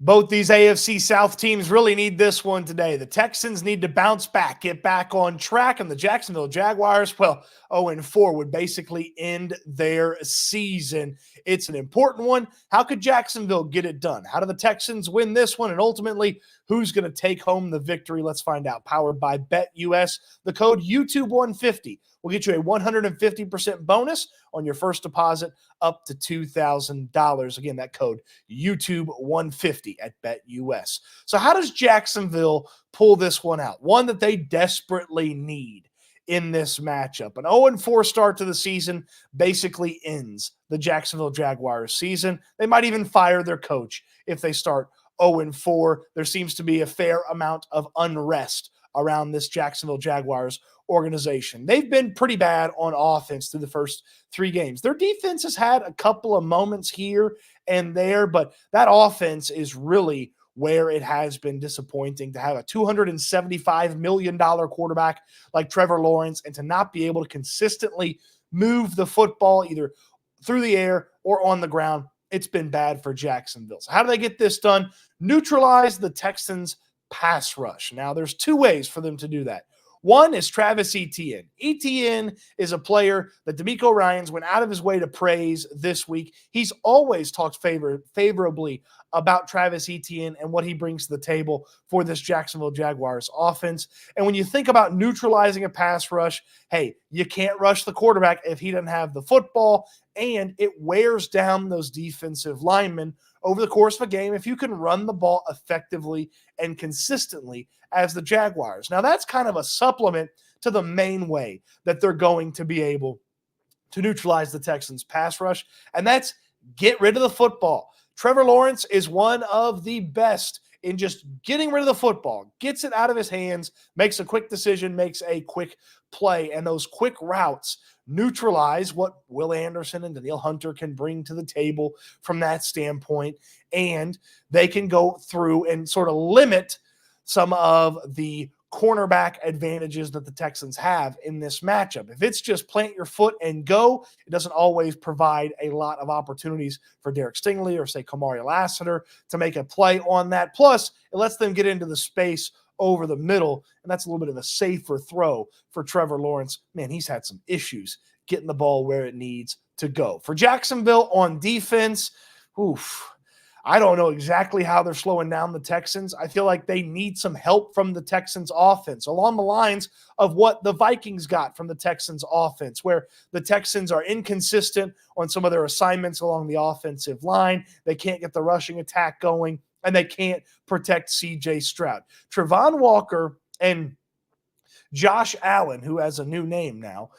Both these AFC South teams really need this one today. The Texans need to bounce back, get back on track, and the Jacksonville Jaguars, well, 0-4 would basically end their season. It's an important one. How could Jacksonville get it done? How do the Texans win this one? And ultimately, who's going to take home the victory? Let's find out. Powered by BetUS. The code YouTube150 will get you a 150% bonus on your first deposit up to $2,000. Again, that code YouTube150 at BetUS. So how does Jacksonville pull this one out? One that they desperately need in this matchup. An 0-4 start to the season basically ends the Jacksonville Jaguars season. They might even fire their coach if they start 0-4. There seems to be a fair amount of unrest around this Jacksonville Jaguars organization. They've been pretty bad on offense through the first 3 games. Their defense has had a couple of moments here and there, but that offense is really where it has been disappointing to have a $275 million quarterback like Trevor Lawrence and to not be able to consistently move the football either through the air or on the ground. It's been bad for Jacksonville. So how do they get this done? Neutralize the Texans' pass rush. Now, there's 2 ways for them to do that. One is Travis Etienne. Etienne is a player that DeMeco Ryans went out of his way to praise this week. He's always talked favorably about Travis Etienne and what he brings to the table for this Jacksonville Jaguars offense. And when you think about neutralizing a pass rush, hey, you can't rush the quarterback if he doesn't have the football, and it wears down those defensive linemen over the course of a game if you can run the ball effectively and consistently as the Jaguars. Now, that's kind of a supplement to the main way that they're going to be able to neutralize the Texans' pass rush, and that's get rid of the football. Trevor Lawrence is one of the best in just getting rid of the football, gets it out of his hands, makes a quick decision, makes a quick play, and those quick routes neutralize what Will Anderson and Danielle Hunter can bring to the table from that standpoint, and they can go through and sort of limit some of the cornerback advantages that the Texans have in this matchup. If it's just plant your foot and go, it doesn't always provide a lot of opportunities for Derek Stingley or, say, Kamari Lassiter to make a play on that. Plus, it lets them get into the space over the middle, and that's a little bit of a safer throw for Trevor Lawrence. Man, he's had some issues getting the ball where it needs to go. For Jacksonville on defense, I don't know exactly how they're slowing down the Texans. I feel like they need some help from the Texans offense along the lines of what the Vikings got from the Texans offense, where the Texans are inconsistent on some of their assignments along the offensive line. They can't get the rushing attack going, and they can't protect C.J. Stroud. Trevon Walker and Josh Allen, who has a new name now,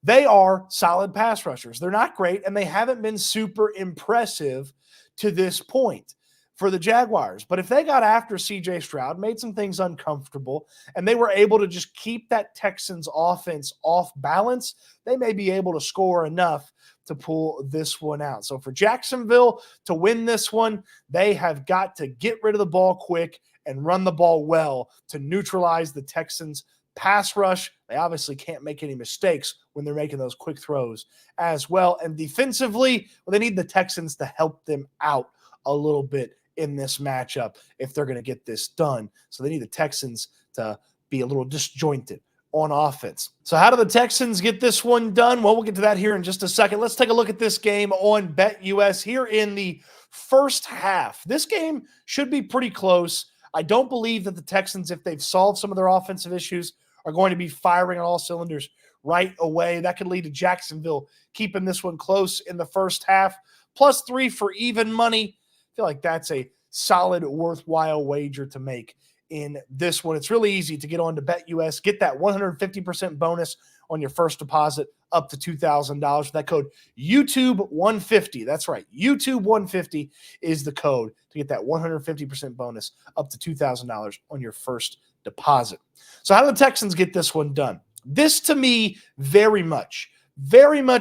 they are solid pass rushers. They're not great, and they haven't been super impressive to this point for the Jaguars. But if they got after C.J. Stroud, made some things uncomfortable, and they were able to just keep that Texans offense off balance, they may be able to score enough to pull this one out. So for Jacksonville to win this one, they have got to get rid of the ball quick and run the ball well to neutralize the Texans' pass rush. They obviously can't make any mistakes when they're making those quick throws as well. And defensively, well, they need the Texans to help them out a little bit in this matchup if they're going to get this done. So they need the Texans to be a little disjointed on offense. So how do the Texans get this one done? Well, we'll get to that here in just a second. Let's take a look at this game on BetUS here in the first half. This game should be pretty close. I don't believe that the Texans, if they've solved some of their offensive issues, are going to be firing on all cylinders right away. That could lead to Jacksonville keeping this one close in the first half. +3 for even money. I feel like that's a solid, worthwhile wager to make in this one. It's really easy to get on to BetUS. Get that 150% bonus on your first deposit up to $2,000 with that code YouTube150. That's right. YouTube150 is the code to get that 150% bonus up to $2,000 on your first deposit. So how do the Texans get this one done? This, to me, very much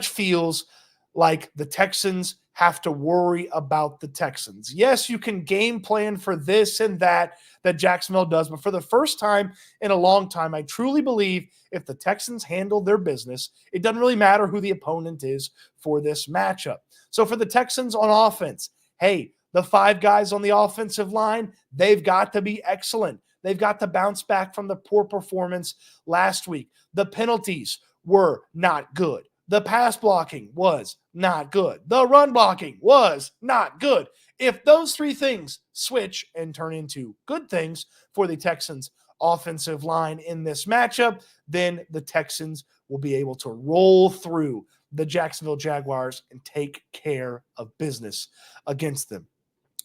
feels like the Texans have to worry about the Texans. Yes, you can game plan for this and that Jacksonville does, but for the first time in a long time, I truly believe if the Texans handle their business, it doesn't really matter who the opponent is for this matchup. So for the Texans on offense, hey, The 5 guys on the offensive line, they've got to be excellent. They've got to bounce back from the poor performance last week. The penalties were not good. The pass blocking was not good. The run blocking was not good. If those 3 things switch and turn into good things for the Texans offensive line in this matchup, then the Texans will be able to roll through the Jacksonville Jaguars and take care of business against them.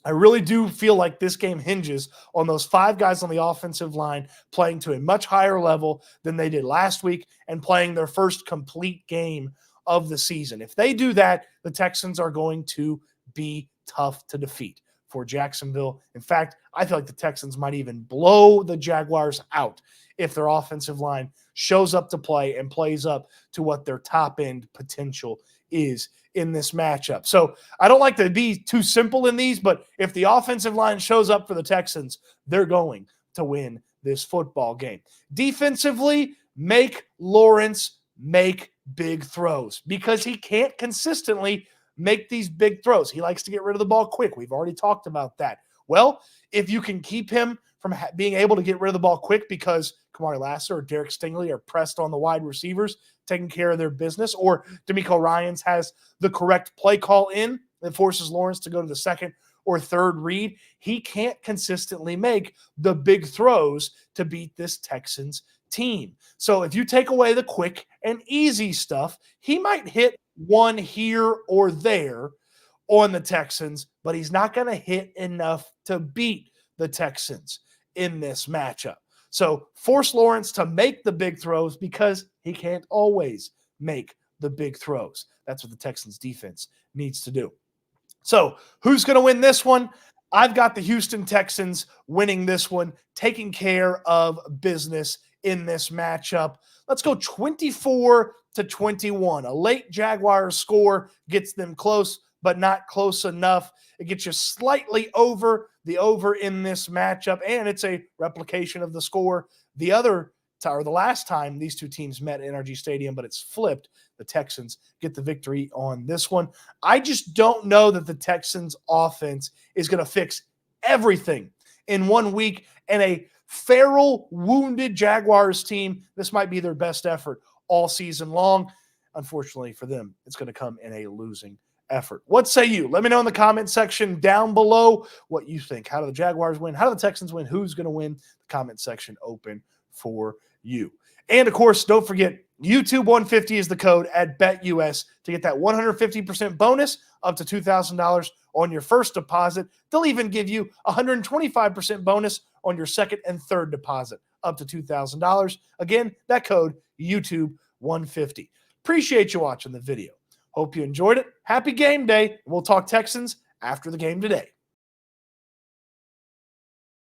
I really do feel like this game hinges on those 5 guys on the offensive line playing to a much higher level than they did last week and playing their first complete game of the season. If they do that, the Texans are going to be tough to defeat for Jacksonville. In fact, I feel like the Texans might even blow the Jaguars out if their offensive line shows up to play and plays up to what their top-end potential is in this matchup. So I don't like to be too simple in these, but if the offensive line shows up for the Texans, they're going to win this football game. Defensively, make Lawrence make big throws because he can't consistently make these big throws. He likes to get rid of the ball quick. We've already talked about that. Well, if you can keep him from being able to get rid of the ball quick because Kamari Lassiter or Derek Stingley are pressed on the wide receivers, taking care of their business, or D'Amico Ryans has the correct play call in that forces Lawrence to go to the second or third read, he can't consistently make the big throws to beat this Texans team. So if you take away the quick and easy stuff, he might hit one here or there on the Texans, but he's not going to hit enough to beat the Texans in this matchup. So force Lawrence to make the big throws because he can't always make the big throws. That's what the Texans defense needs to do. So who's going to win this one? I've got the Houston Texans winning this one, taking care of business in this matchup. Let's go 24-21. A late Jaguars score gets them close, but not close enough. It gets you slightly over the over in this matchup, and it's a replication of the score the last time these two teams met at NRG Stadium, but it's flipped. The Texans get the victory on this one. I just don't know that the Texans offense is going to fix everything in 1 week, and a feral, wounded Jaguars team, this might be their best effort all season long. Unfortunately for them, it's going to come in a losing effort. What say you? Let me know in the comment section down below what you think. How do the Jaguars win? How do the Texans win? Who's going to win? The comment section open for you. And of course, don't forget, YouTube 150 is the code at BetUS to get that 150% bonus up to $2,000 on your first deposit. They'll even give you 125% bonus on your second and third deposit up to $2,000. Again, that code YouTube 150. Appreciate you watching the video. Hope you enjoyed it. Happy game day. We'll talk Texans after the game today.